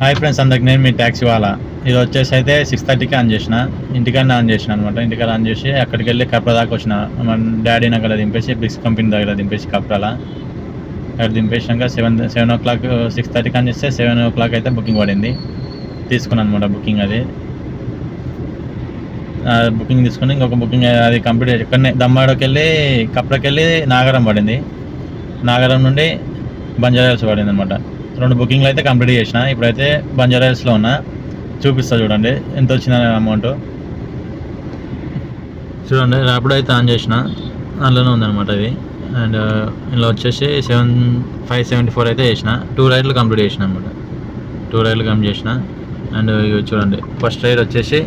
Hi friends, అందరికి నేను మీ taxi వాళ్ళ. ఇది వచ్చేసి అయితే 6:30కి ఆన్ చేసిన, ఇంటికన్నా ఆన్ చేసిన అనమాట. ఇంటికాడ ఆన్ చేసి అక్కడికి వెళ్ళి కప్రా దాకా వచ్చిన. మన డాడీని అక్కడ దింపేసి బ్రిక్స్ కంపెనీ దగ్గర దింపేసి కప్రాల అక్కడ దింపేసినాక 7 o'clock 6:30కి ఆన్ చేస్తే 7 o'clock అయితే బుకింగ్ పడింది. తీసుకున్నాను అనమాట బుకింగ్. అది బుకింగ్ తీసుకుని ఇంకొక బుకింగ్ అది కంప్లీట్ ఇక్కడనే దమ్మాడకి వెళ్ళి కప్రాకి వెళ్ళి నాగరం పడింది. నాగరం నుండి బంజారాహిల్స్ పడింది అనమాట. 2 బుకింగ్లు అయితే కంప్లీట్ చేసిన. ఇప్పుడైతే బంజారాహిల్స్లో ఉన్నా. చూపిస్తా చూడండి ఎంత వచ్చిన అమౌంట్. చూడండి ర్యాపిడో అయితే ఆన్ చేసిన, అందులోనే ఉందన్నమాట ఇది. అండ్ ఇందులో వచ్చేసి 574 అయితే చేసిన. 2 రైడ్లు కంప్లీట్ చేసిన అనమాట. 2 రైడ్లు కంప్లీట్ చేసిన. అండ్ చూడండి ఫస్ట్ రైడ్ వచ్చేసి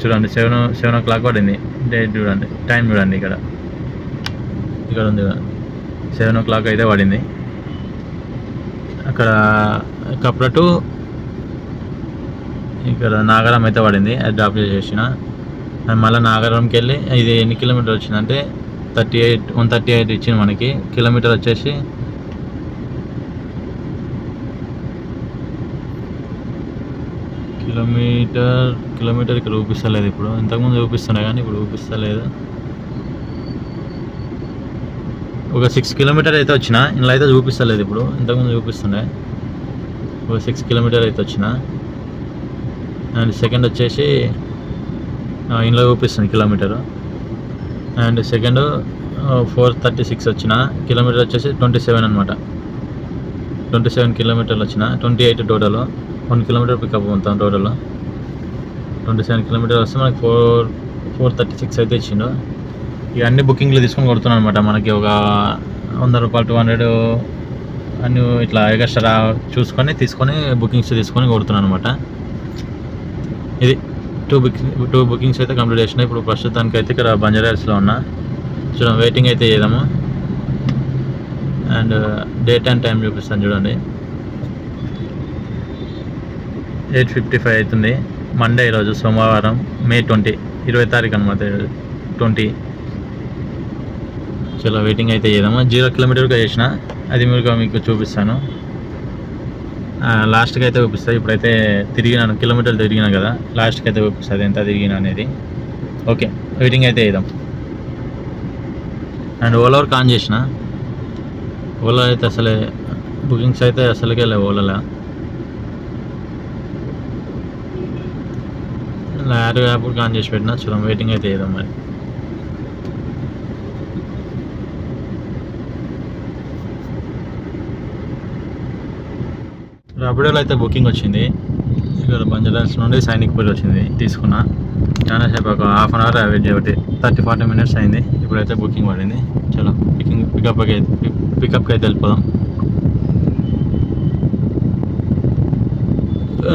చూడండి 7 o'clock పడింది. డేట్ చూడండి, టైం చూడండి, ఇక్కడ ఉంది 7 o'clock అయితే పడింది. అక్కడ కప్రా టు ఇక్కడ నాగరం అయితే పడింది. అది డ్రాప్ చేసేసిన. మళ్ళీ నాగరంకి వెళ్ళి ఇది ఎన్ని కిలోమీటర్ వచ్చిందంటే 138 ఇచ్చింది మనకి. కిలోమీటర్ వచ్చేసి కిలోమీటర్కి చూపిస్తలేదు ఇప్పుడు. ఇంతకుముందు చూపిస్తుండే కానీ ఇప్పుడు చూపిస్తలేదు. ఒక 6 kilometers అయితే వచ్చిన. ఇందులో అయితే చూపిస్తలేదు ఇప్పుడు, ఇంతకుముందు చూపిస్తుండే. ఒక 6 kilometers అయితే వచ్చిన. అండ్ సెకండ్ వచ్చేసి ఇందులో చూపిస్తుంది కిలోమీటరు. అండ్ సెకండ్ 436 వచ్చిన. కిలోమీటర్ వచ్చేసి 27 అనమాట. 27 kilometers వచ్చిన. 28 టోటల్. 1 kilometer పికప్ మొత్తం టోటల్ 27 kilometers వస్తే మనకి 436 అయితే ఇచ్చిండు. ఇక అన్ని బుకింగ్లు తీసుకొని కొడుతున్నాను అనమాట. మనకి ఒక 100 రూపాయలు 200 అన్ని ఇట్లా ఎగస్ట్రా చూసుకొని తీసుకొని బుకింగ్స్ తీసుకొని కొడుతున్నాను అనమాట. ఇది 2 బుకింగ్స్ అయితే కంప్లీట్ చేసిన. ఇప్పుడు ప్రస్తుతానికి అయితే ఇక్కడ బంజారాహిల్స్లో ఉన్నా. చూడండి వెయిటింగ్ అయితే చేద్దాము. అండ్ డేట్ అండ్ టైం చూపిస్తాను చూడండి. 8:55 అవుతుంది. మండే ఈరోజు, సోమవారం, May 20 తారీఖు అనమాట. 20 చాలా వెయిటింగ్ అయితే చేద్దాము. 0 kilometers చేసిన. అది మీకు చూపిస్తాను. లాస్ట్కి అయితే చూపిస్తాను. ఇప్పుడైతే తిరిగినాను, కిలోమీటర్లు తిరిగినాను కదా, లాస్ట్కి అయితే చూపిస్తుంది ఎంత తిరిగినా అనేది. ఓకే, వెయిటింగ్ అయితే చేద్దాం. అండ్ ఓలా వరకు ఆన్ చేసిన. ఓలా అయితే అసలే బుకింగ్స్ అయితే అసలుకే లేవు ఓలాలో. యాప్ ఆన్ చేసి పెట్టినా. చూద్దాం వెయిటింగ్ అయితే చేద్దాం. మరి ర్యాపిడోలో అయితే బుకింగ్ వచ్చింది. ఇక్కడ బంజారాహిల్స్ నుండి సైనిక్పూర్ వచ్చింది. తీసుకున్నా. చాలాసేపు ఒక ½ an hour వెయిట్ చేయబట్టి 30-40 minutes అయింది. ఇప్పుడైతే బుకింగ్ పడింది. చలో పికప్కి అయితే వెళ్ళిపోదాం.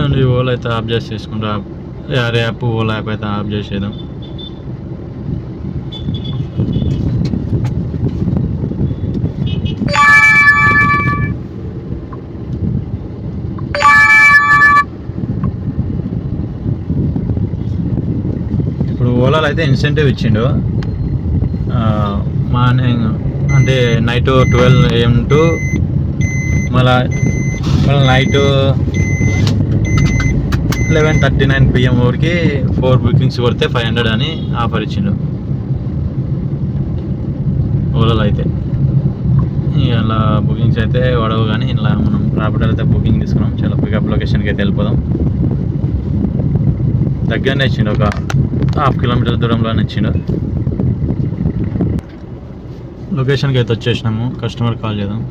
అండ్ ఈ ఓలా అయితే ఆఫ్ చేసి తీసుకుంటా. ఓలా యాప్ అయితే ఆఫ్ చేసేద్దాం. ఓలాలో అయితే ఇన్సెంటివ్ ఇచ్చిండు. మార్నింగ్ అంటే నైట్ 12 AM టు మళ్ళీ నైట్ 11:39 PM వరకు 4 బుకింగ్స్ కొడితే 500 అని ఆఫర్ ఇచ్చిండు ఓలాలో అయితే. ఇలా బుకింగ్స్ అయితే వాడవు కానీ ఇలా మనం ర్యాపిడో అయితే బుకింగ్ తీసుకున్నాం. చాలా పికప్ లొకేషన్కి అయితే వెళ్ళిపోదాం. దగ్గరనే ఇచ్చిండు, ఒక ½ kilometer దూరంలోనే ఇచ్చిండు. లొకేషన్కి అయితే వచ్చేసినాము. కస్టమర్ కాల్ చేద్దాం.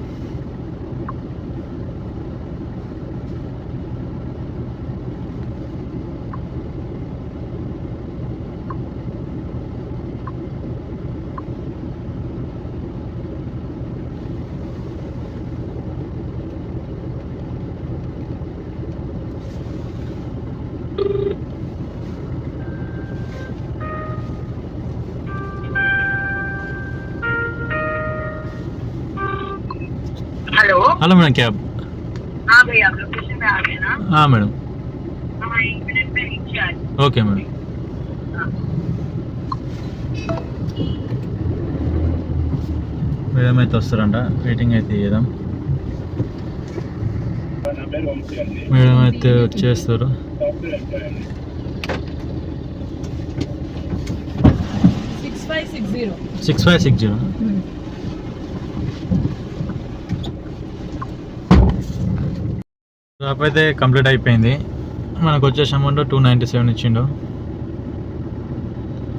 हेलो मैडम, क्या हाँ भैया, आप लोकेशन पे आ गए ना? हाँ मैडम, हाँ 1 minute में नीचे आ जाए. Okay madam. మేడం అయితే వస్తారంట. వెయిటింగ్ అయితే చేద్దాం. మేడం అయితే వచ్చేస్తారు. 6560. డ్రాప్ అయితే కంప్లీట్ అయిపోయింది. మనకు వచ్చేసి అమౌంట్ 297 ఇచ్చిండు.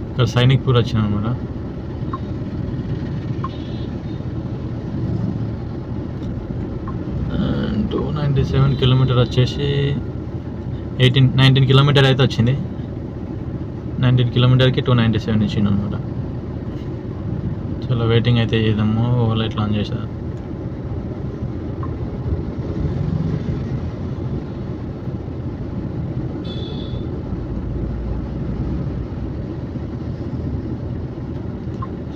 ఇక్కడ సైనిక్పూర్ వచ్చిన అనమాట. అండ్ 297 కిలోమీటర్ వచ్చేసి 19 కిలోమీటర్ అయితే వచ్చింది. 19 కిలోమీటర్కి 297 ఇచ్చిండు అనమాట. చలో వెయిటింగ్ అయితే చేద్దాము. ఓలా ఇట్లా ఆన్ చేశారు.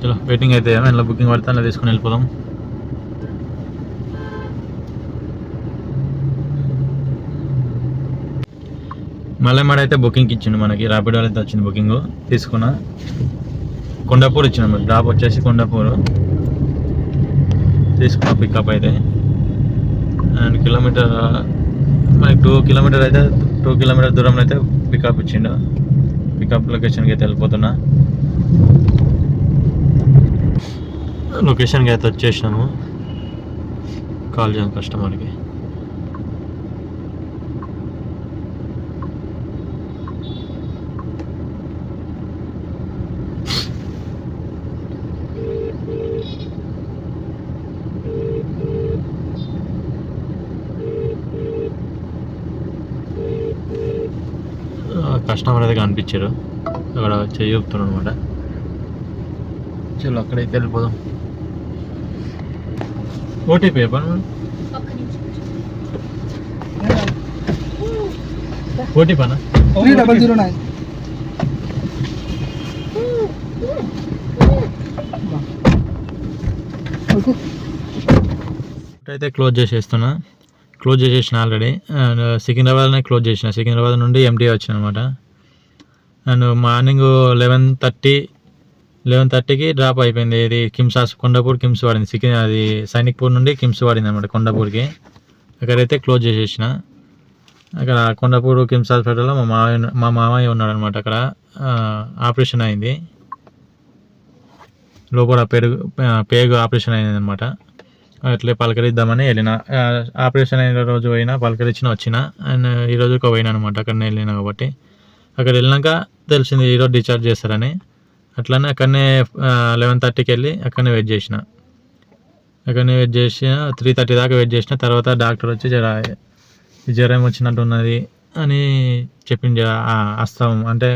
చలో వెయిటింగ్ అయితే అందులో బుకింగ్ పడితే అలా తీసుకుని వెళ్ళిపోదాం. మల్లెమాడ అయితే బుకింగ్కి ఇచ్చిండు మనకి. ర్యాపిడో అయితే వచ్చింది బుకింగ్ తీసుకున్నా. కొండాపూర్ ఇచ్చిన డ్రాప్ వచ్చేసి కొండాపూర్ తీసుకున్నా పికప్ అయితే. అండ్ కిలోమీటర్ మనకి 2 కిలోమీటర్ అయితే 2 కిలోమీటర్ దూరంలో అయితే పికప్ ఇచ్చిండు. పికప్ లొకేషన్కి అయితే వెళ్ళిపోతున్నా. లొకేషన్కి అయితే వచ్చేసినాము. కాల్ చేయాలి కస్టమర్కి. కస్టమర్ అయితే కనిపించారు, అక్కడ చెప్తున్నాడు అనమాట. చలో అక్కడైతే వెళ్ళిపోదాం. ఓటీపీ ఓటీపీనా 3009. అయితే క్లోజ్ చేసేస్తున్నా. క్లోజ్ చేసేసిన ఆల్రెడీ. అండ్ సికింద్రాబాద్నే క్లోజ్ చేసిన. సికింద్రాబాద్ నుండి ఎంటీ వచ్చిన అనమాట. అండ్ మార్నింగ్ 11:30కి డ్రాప్ అయిపోయింది. ఇది కిమ్స్ కొండాపూర్ కిమ్స్ పడింది. అది సైనిక్పూర్ నుండి కిమ్స్ పడింది అనమాట కొండాపూర్కి. అక్కడైతే క్లోజ్ చేసేసిన. అక్కడ కొండాపూర్ కిమ్స్ హాస్పిటల్లో మా మామయ్య ఉన్నాడు అనమాట. అక్కడ ఆపరేషన్ అయింది. లోపల పేగు ఆపరేషన్ అయింది అనమాట. అట్లే పలకరిద్దామని వెళ్ళిన. ఆపరేషన్ అయిన రోజు పోయినా పలకరించిన వచ్చిన. అండ్ ఈరోజు ఒక పోయినా అనమాట. అక్కడనే వెళ్ళిన కాబట్టి అక్కడ వెళ్ళినాక తెలిసింది ఈరోజు డిశ్చార్జ్ చేస్తారని. అట్లనే అక్కడనే 11:30కి వెళ్ళి అక్కడనే వెయిట్ చేసిన. 3:30 దాకా వెయిట్ చేసిన. తర్వాత డాక్టర్ వచ్చి జ్వరం వచ్చినట్టు ఉన్నది అని చెప్పింది. అస్తాం అంటే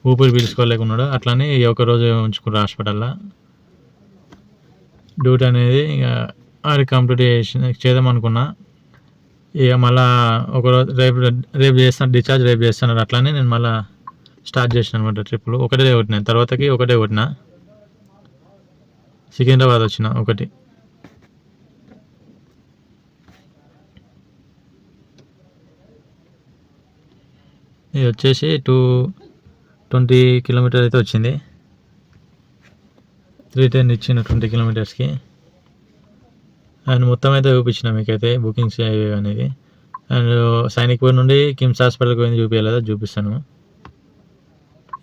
ఊపిరి పీల్చుకోలేకున్నాడు. అట్లని ఒకరోజు ఉంచుకున్నారు హాస్పిటల్లో. డ్యూటీ అనేది ఇక అది కంప్లీట్ చేద్దాం అనుకున్నా. ఇక మళ్ళీ ఒకరోజు రేపు చేస్తాను డిశ్చార్జ్, రేపు చేస్తున్నారు. అట్లానే నేను మళ్ళీ స్టార్ట్ చేసిన అనమాట ట్రిప్లు. ఒకటే కొట్టినా, తర్వాతకి ఒకటే కొట్టిన. సికింద్రాబాద్ వచ్చిన ఒకటి. ఇది వచ్చేసి 220 కిలోమీటర్ అయితే వచ్చింది. 310 ఇచ్చిన 20 కిలోమీటర్స్కి. అండ్ మొత్తం అయితే చూపించిన మీకైతే బుకింగ్స్ అనేది. అండ్ సైనిక్పూర్ నుండి కిమ్స్ హాస్పిటల్కి పోయింది చూపించలేదా, చూపిస్తాను.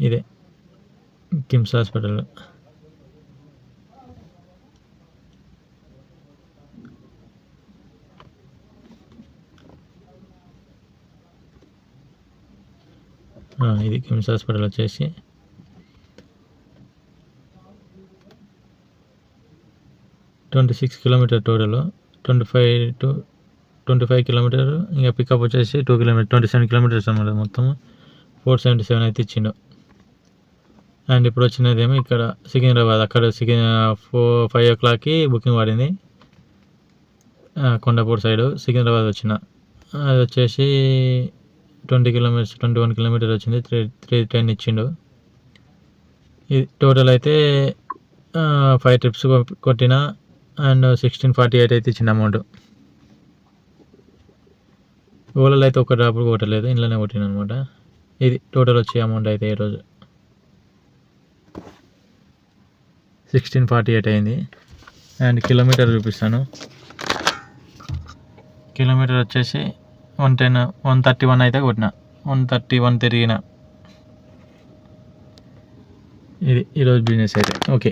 ఇదే కిమ్స్ హాస్పిటల్. ఇది కిమ్స్ హాస్పిటల్ వచ్చేసి 26 కిలోమీటర్ టోటల్. 25 కిలోమీటర్. ఇంకా పికప్ వచ్చేసి 2 కిలోమీటర్ 27 కిలోమీటర్స్ అన్నమాట. మొత్తం 477 అయితే ఇచ్చిండు. అండ్ ఇప్పుడు వచ్చినదేమో ఇక్కడ సికింద్రాబాద్. అక్కడ 5 o'clockకి బుకింగ్ పడింది కొండాపూర్ సైడు. సికింద్రాబాద్ వచ్చిన. అది వచ్చేసి 21 కిలోమీటర్ వచ్చింది. 310 ఇచ్చిండు. ఇది టోటల్ అయితే 5 ట్రిప్స్ కొట్టిన. అండ్ 1648 అయితే ఇచ్చింది అమౌంట్. ఓలలో అయితే ఒక డ్రాప్ కొట్టలేదు, ఇంట్లోనే కొట్టిన అనమాట. ఇది టోటల్ వచ్చే అమౌంట్ అయితే ఈరోజు 1648 అయింది. అండ్ కిలోమీటర్ చూపిస్తాను. కిలోమీటర్ వచ్చేసి 110, 131 అయితే కొట్టిన, 131 తిరిగిన. ఇది ఈరోజు బిజినెస్ అయితే. ఓకే.